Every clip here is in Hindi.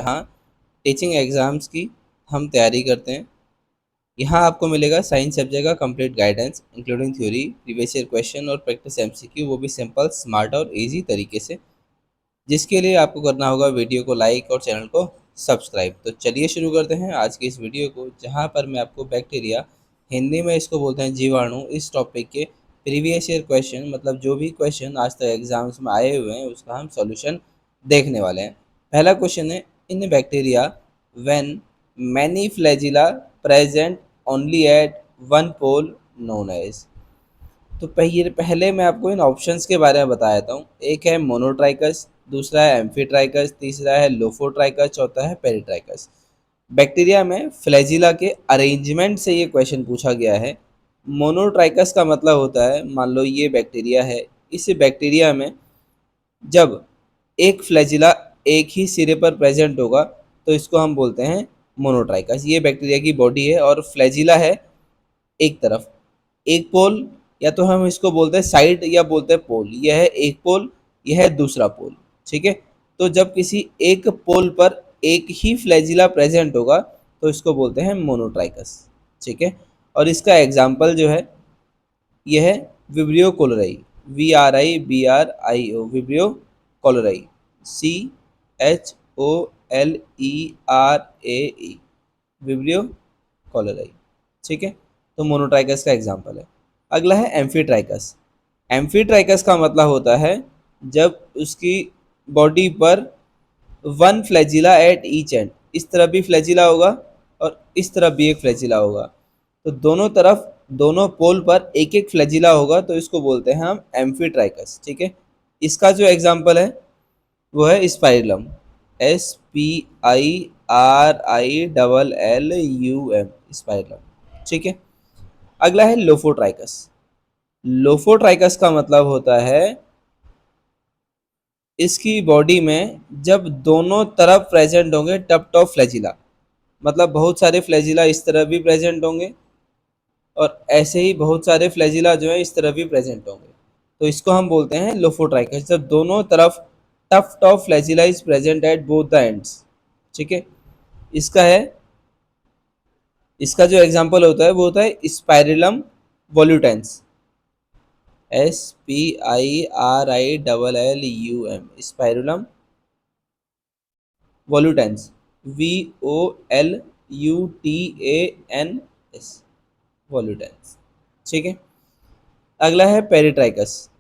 यहाँ टीचिंग एग्ज़ाम्स की हम तैयारी करते हैं। यहाँ आपको मिलेगा साइंस सब्जेक्ट का complete guidance including theory, previous year question और प्रैक्टिस एमसीक्यू, वो भी सिंपल, स्मार्ट और इजी तरीके से, जिसके लिए आपको करना होगा वीडियो को लाइक और चैनल को सब्सक्राइब। तो चलिए शुरू करते हैं आज की इस वीडियो को, जहाँ पर मैं आपको बैक्टीरिया, हिंदी में इसको बोलते हैं जीवाणु, इस टॉपिक के प्रीवियस ईयर क्वेश्चन, मतलब जो भी क्वेश्चन आज तक एग्जाम्स में आए हुए हैं उसका हम सॉल्यूशन देखने वाले हैं। पहला क्वेश्चन है, in bacteria when many flagella present only at one pole known as. तो पहले मैं आपको इन ऑप्शंस के बारे में बता देता हूँ। एक है मोनोट्राइकस, दूसरा है एम्फीट्राइकस, तीसरा है लोफोट्राइकस, चौथा है पेरिट्राइकस। बैक्टीरिया में फ्लैजिला के अरेंजमेंट से ये क्वेश्चन पूछा गया है। मोनोट्राइकस का मतलब होता है, मान लो ये बैक्टीरिया है, इस बैक्टीरिया में जब एक फ्लैजिला एक ही सिरे पर प्रेजेंट होगा तो इसको हम बोलते हैं मोनोट्राइकस। ये बैक्टीरिया की बॉडी है और फ्लैजिला है एक तरफ, एक पोल, या तो हम इसको बोलते हैं साइड या बोलते हैं पोल। यह है एक पोल, यह है दूसरा पोल। ठीक है, तो जब किसी एक पोल पर एक ही फ्लैजिला प्रेजेंट होगा तो इसको बोलते हैं मोनोट्राइकस। ठीक है, और इसका एग्जाम्पल जो है यह है vibrio cholerae, VRIBRIO, vibrio cholerae, CHOLERAE, vibrio cholerae. ठीक है, तो मोनोट्राइकस का एग्जाम्पल है। अगला है एम्फीट्राइकस। एम्फीट्राइकस का मतलब होता है जब उसकी बॉडी पर one flagella at each and, इस तरफ भी फ्लैजिला होगा और इस तरफ भी एक फ्लैजिला होगा, तो दोनों तरफ, दोनों पोल पर एक एक फ्लैजिला होगा, तो इसको बोलते हैं हम एम्फीट्राइकस। ठीक है, इसका जो एग्जाम्पल है वो है स्पाइरलम, SPIRILLUM, स्पाइरलम। ठीक है, अगला है लोफोट्राइकस। लोफोट्राइकस का मतलब होता है इसकी बॉडी में जब दोनों तरफ प्रेजेंट होंगे टप टॉप फ्लैजिला, मतलब बहुत सारे फ्लैजिला इस तरफ भी प्रेजेंट होंगे और ऐसे ही बहुत सारे फ्लैजिला जो है इस तरफ भी प्रेजेंट होंगे, तो इसको हम बोलते हैं लोफोट्राइकस, जब दोनों तरफ tough top flagella is present at both the ends. ठीक है, इसका है, इसका जो एग्जांपल होता है वो होता है स्पाइरलम वोल्यूटेंस, SPIRILLUM, स्पाइरुलम वोल्यूटेंस, VOLUTANS, वोल्यूटेंस। ठीक है, अगला है पेरिट्राइकस।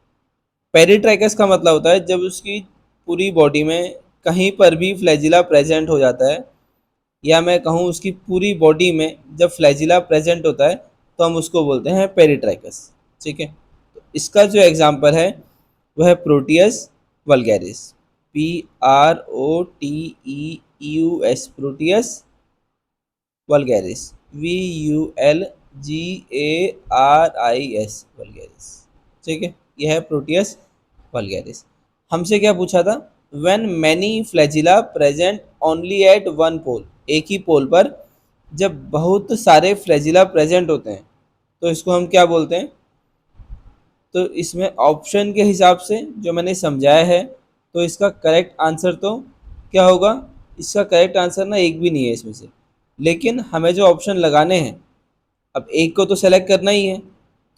पेरिट्राइकस का मतलब होता है जब उसकी पूरी बॉडी में कहीं पर भी फ्लैजिला प्रेजेंट हो जाता है, या मैं कहूँ उसकी पूरी बॉडी में जब फ्लैजिला प्रेजेंट होता है तो हम उसको बोलते हैं पेरिट्राइकस। ठीक है, तो इसका जो एग्जांपल है वह है Proteus vulgaris, PROTEUS, Proteus vulgaris, VULGARIS, vulgaris. ठीक है, यह है प्रोटियस वल्गैरिस। हमसे क्या पूछा था, when many flagella present only at one pole, एक ही पोल पर जब बहुत सारे फ्लैजिला प्रेजेंट होते हैं तो इसको हम क्या बोलते हैं। तो इसमें ऑप्शन के हिसाब से जो मैंने समझाया है, तो इसका करेक्ट आंसर तो क्या होगा, इसका करेक्ट आंसर ना एक भी नहीं है इसमें से, लेकिन हमें जो ऑप्शन लगाने हैं, अब एक को तो सेलेक्ट करना ही है,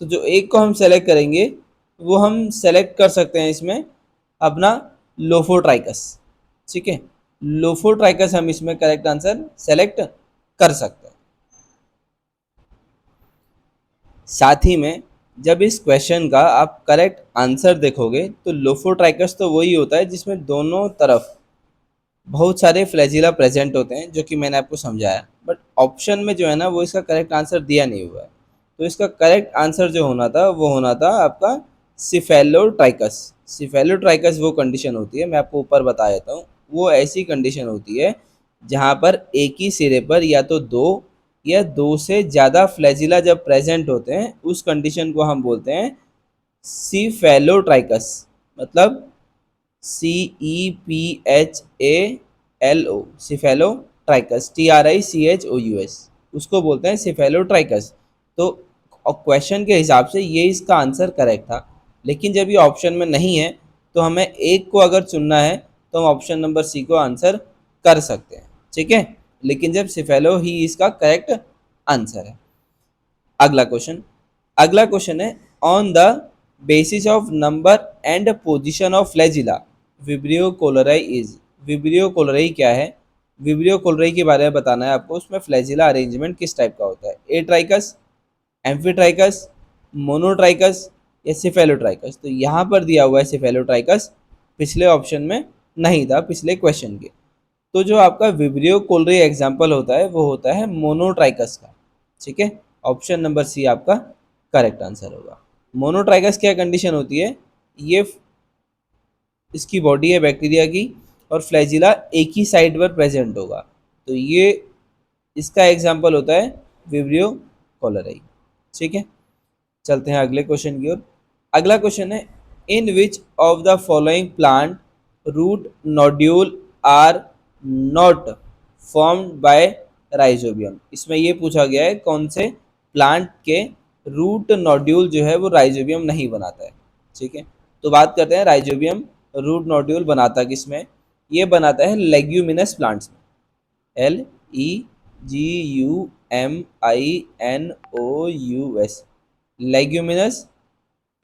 तो जो एक को हम सेलेक्ट करेंगे वो हम सेलेक्ट कर सकते हैं इसमें अपना लोफोट्राइकस। ठीक है, लोफोट्राइकस हम इसमें करेक्ट आंसर सेलेक्ट कर सकते हैं। साथ ही में जब इस क्वेश्चन का आप करेक्ट आंसर देखोगे तो लोफोट्राइकस तो वही होता है जिसमें दोनों तरफ बहुत सारे फ्लैजिला प्रेजेंट होते हैं, जो कि मैंने आपको समझाया, बट ऑप्शन में जो है ना वो इसका करेक्ट आंसर दिया नहीं हुआ है। तो इसका करेक्ट आंसर जो होना था वो होना था आपका सिफेलोट्राइकस। सिफेलोट्राइकस वो कंडीशन होती है, मैं आपको ऊपर बता देता हूँ, वो ऐसी कंडीशन होती है जहाँ पर एक ही सिरे पर या तो दो या दो से ज़्यादा फ्लैजिला जब प्रेजेंट होते हैं, उस कंडीशन को हम बोलते हैं सिफेलोट्राइकस, मतलब CEPHALO, सिफेलोट्राइकस, TRICHOUS, उसको बोलते हैं सिफेलोट्राइकस। तो क्वेश्चन के हिसाब से ये इसका आंसर करेक्ट था, लेकिन जब ये ऑप्शन में नहीं है तो हमें एक को अगर चुनना है तो हम ऑप्शन नंबर सी को आंसर कर सकते हैं, ठीक है, लेकिन जब सिफेलो ही इसका करेक्ट आंसर है। अगला क्वेश्चन है on the basis of number and position of flagella vibrio cholerae is. Vibrio cholerae क्या है? विब्रियो कोलोराई के बारे में बताना है आपको। उसमें फ्लैजिला अरेंजमेंट किस टाइप का होता है? ए ट्राइकस, एम्फीट्राइकस, मोनोट्राइकस या सिफेलोट्राइकस? तो यहाँ पर दिया हुआ है सिफेलोट्राइकस, पिछले ऑप्शन में नहीं था, पिछले क्वेश्चन के। तो जो आपका विब्रियो कोलोराई एग्जाम्पल होता है वो होता है मोनोट्राइकस का, ठीक है। ऑप्शन नंबर सी आपका करेक्ट आंसर होगा। मोनोट्राइकस क्या कंडीशन होती है? ये इसकी बॉडी है बैक्टीरिया की और फ्लैजिला एक ही साइड पर प्रेजेंट होगा, तो ये इसका एग्जाम्पल होता है विब्रियो कोलोराई, ठीक है। चलते हैं अगले क्वेश्चन की ओर। अगला क्वेश्चन है in which of the following plant root nodule are not formed by rhizobium. इसमें ये पूछा गया है कौन से प्लांट के रूट नोड्यूल जो है वो राइजोबियम नहीं बनाता है, ठीक है। तो बात करते हैं राइजोबियम रूट नोड्यूल बनाता किसमें? ये बनाता है लेग्यूमिनस प्लांट्स में। LEGUMINOUS, लेग्यूमिनस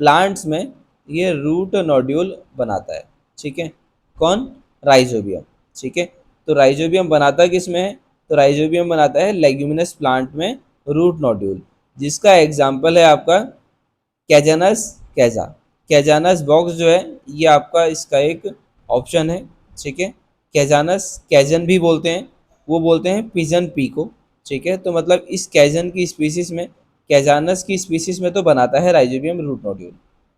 प्लांट्स में ये रूट नोड्यूल बनाता है, ठीक है। कौन? राइजोबियम, ठीक है। तो राइजोबियम बनाता किस में है? तो राइजोबियम बनाता है लेग्यूमिनस प्लांट में रूट नोड्यूल, जिसका एग्जाम्पल है आपका कैजानस कैजा। कैजानस बॉक्स जो है ये आपका इसका एक ऑप्शन है, ठीक है। कैजानस कैजन भी बोलते हैं, वो बोलते हैं पिजन पी को, ठीक है। तो मतलब इस कैजन की स्पीसीज में, कैजानस की स्पीसीज में तो बनाता है राइजोबियम रूट नोड्यूल,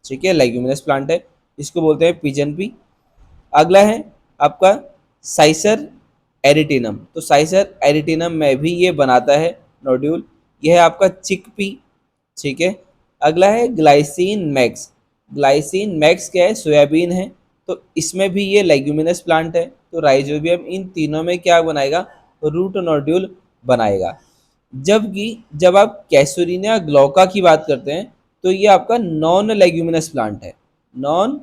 ठीक है। लेग्यूमिनस प्लांट है, इसको बोलते हैं पिजन पी। अगला है आपका साइसर एरिटिनम। तो साइसर एरिटिनम में भी ये बनाता है नोड्यूल, यह है आपका चिकपी, ठीक है। अगला है ग्लाइसिन मैक्स। ग्लाइसिन मैक्स क्या है? सोयाबीन है, तो इसमें भी ये लेग्यूमिनस प्लांट है। तो राइजोबियम इन तीनों में क्या बनाएगा? रूट नोड्यूल बनाएगा। जबकि जब आप कैसुरीनिया ग्लौका की बात करते हैं तो ये आपका नॉन लेग्यूमिनस प्लांट है। Non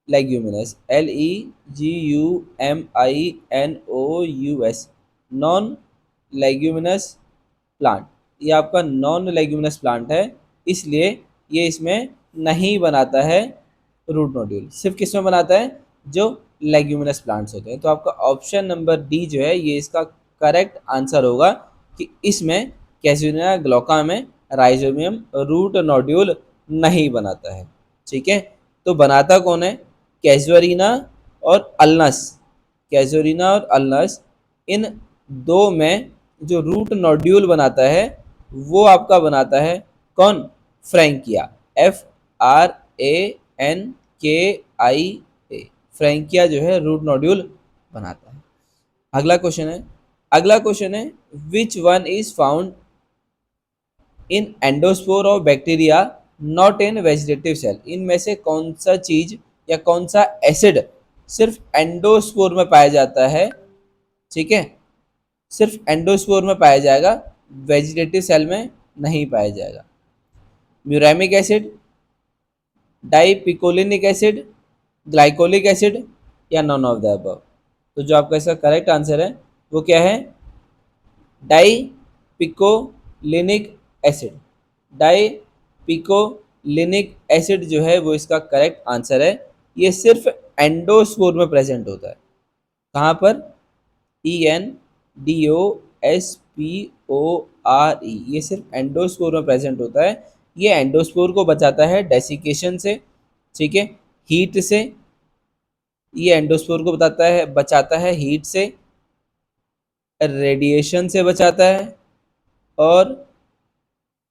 leguminous, LEGUMINOUS, non leguminous plant, ये आपका नॉन लेग्यूमिनस प्लांट है, इसलिए ये इसमें नहीं बनाता है रूट नोड्यूल। सिर्फ किस में बनाता है? जो लेग्यूमिनस प्लांट्स होते हैं। तो आपका ऑप्शन नंबर डी जो है ये इसका करेक्ट आंसर होगा कि इसमें कैसुरिना ग्लौका में राइजोबियम रूट नोड्यूल नहीं बनाता है, ठीक है। तो बनाता कौन है? कैजुअरिना और अल्नस। कैजुअरिना और अल्नस, इन दो में जो रूट नोड्यूल बनाता है वो आपका बनाता है कौन? Frankia, FRANKIA। फ्रैंकिया जो है रूट नोड्यूल बनाता है। अगला क्वेश्चन है which one is found in endospore of bacteria not in vegetative cell. इनमें से कौन सा चीज या कौन सा एसिड सिर्फ एंडोस्पोर में पाया जाता है, ठीक है, सिर्फ एंडोस्पोर में पाया जाएगा, वेजिटेटिव सेल में नहीं पाया जाएगा? Muramic acid, dipicolinic acid, glycolic acid या नॉन ऑफ द अबव? तो जो आपका इसका करेक्ट आंसर है वो क्या है? Dipicolinic acid. डाइपिकोलिनिक एसिड जो है वो इसका करेक्ट आंसर है। ये सिर्फ एंडोस्पोर में प्रेजेंट होता है। कहाँ पर? ENDOSPORE, ये सिर्फ एंडोस्पोर में प्रेजेंट होता है। ये एंडोस्पोर को बचाता है डेसिकेशन से, ठीक है, हीट से। ये एंडोस्पोर को बचाता है हीट से, रेडिएशन से बचाता है और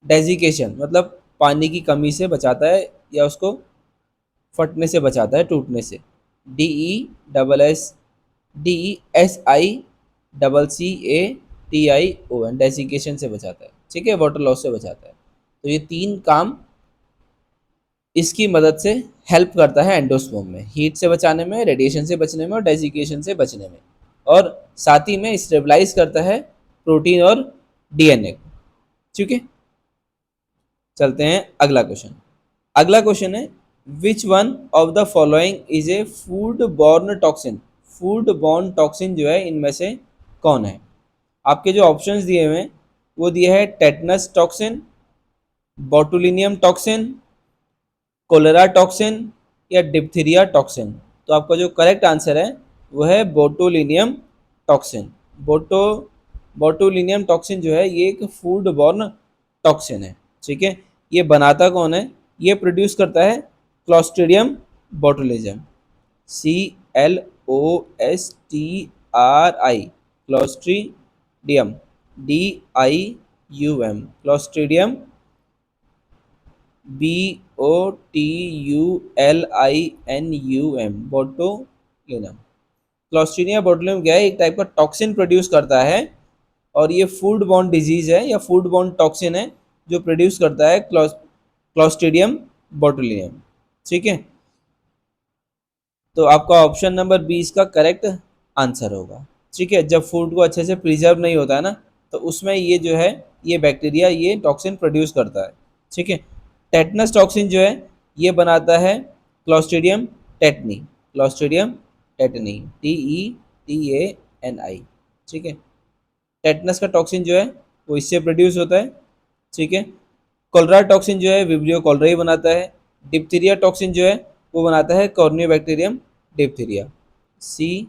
डेजिकेशन मतलब पानी की कमी से बचाता है या उसको फटने से बचाता है, टूटने से। DESSICCATION, डेसिकेशन से बचाता है, ठीक है, वाटर लॉस से बचाता है। तो ये तीन काम इसकी मदद से हेल्प करता है एंडोस्पोम में, हीट से बचाने में, रेडिएशन से बचने में और डेसिकेशन से बचने में। और साथ ही में स्टेबलाइज करता है प्रोटीन और DNA को, ठीक है। चलते हैं अगला क्वेश्चन है which one of the following is a food borne toxin. Food borne toxin जो है इनमें से कौन है? आपके जो ऑप्शंस दिए हुए हैं वो दिया है tetanus toxin, botulinum toxin, cholera toxin या डिप्थीरिया टॉक्सिन। तो आपका जो करेक्ट आंसर है वो है बोटुलिनियम टॉक्सिन। बोटो बोटुलिनियम टॉक्सिन जो है ये एक फूड बॉर्न टॉक्सिन है। ठीक है, ये बनाता कौन है? ये प्रोड्यूस करता है Clostridium botulism, CLOSTRI, Clostridium, DIUM, Clostridium, BOTULINUM, botulinum. Clostridium botulinum क्या है? एक टाइप का टॉक्सिन प्रोड्यूस करता है और ये फूड बॉर्न डिजीज है या फूड बॉर्न टॉक्सिन है जो प्रोड्यूस करता है क्लॉस्ट्रीडियम बोटुलिनम। ठीक है, तो आपका ऑप्शन नंबर 20 का करेक्ट आंसर होगा। ठीक है, जब फूड को अच्छे से प्रिजर्व नहीं होता है ना, तो उसमें ये जो है ये बैक्टीरिया ये टॉक्सिन प्रोड्यूस करता है। ठीक है, टेटनस टॉक्सिन जो है ये बनाता है Clostridium tetani, Clostridium tetani, TETANI। ठीक है, टेटनस का टॉक्सिन जो है वो इससे प्रोड्यूस होता है। ठीक है, कोलरा टॉक्सिन जो है विब्रियो कोलरा ही बनाता है। डिप्थीरिया टॉक्सिन जो है वो बनाता है corynebacterium diphtheria, CORYNE,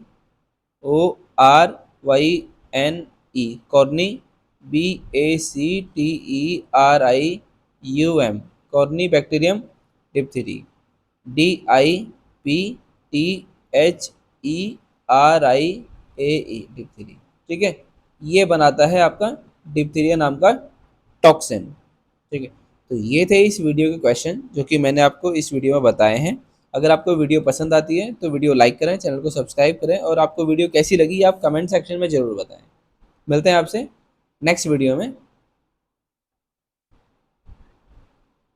coryne, BACTERIUM, coryne bacterium diphtheriae, DIPTHERIAE diphtheriae. ठीक है, ये बनाता है आपका डिप्थीरिया नाम का टॉक्सिन। ठीक है, तो ये थे इस वीडियो के क्वेश्चन जो कि मैंने आपको इस वीडियो में बताए हैं। अगर आपको वीडियो पसंद आती है तो वीडियो लाइक करें, चैनल को सब्सक्राइब करें और आपको वीडियो कैसी लगी आप कमेंट सेक्शन में ज़रूर बताएं। मिलते हैं आपसे नेक्स्ट वीडियो में।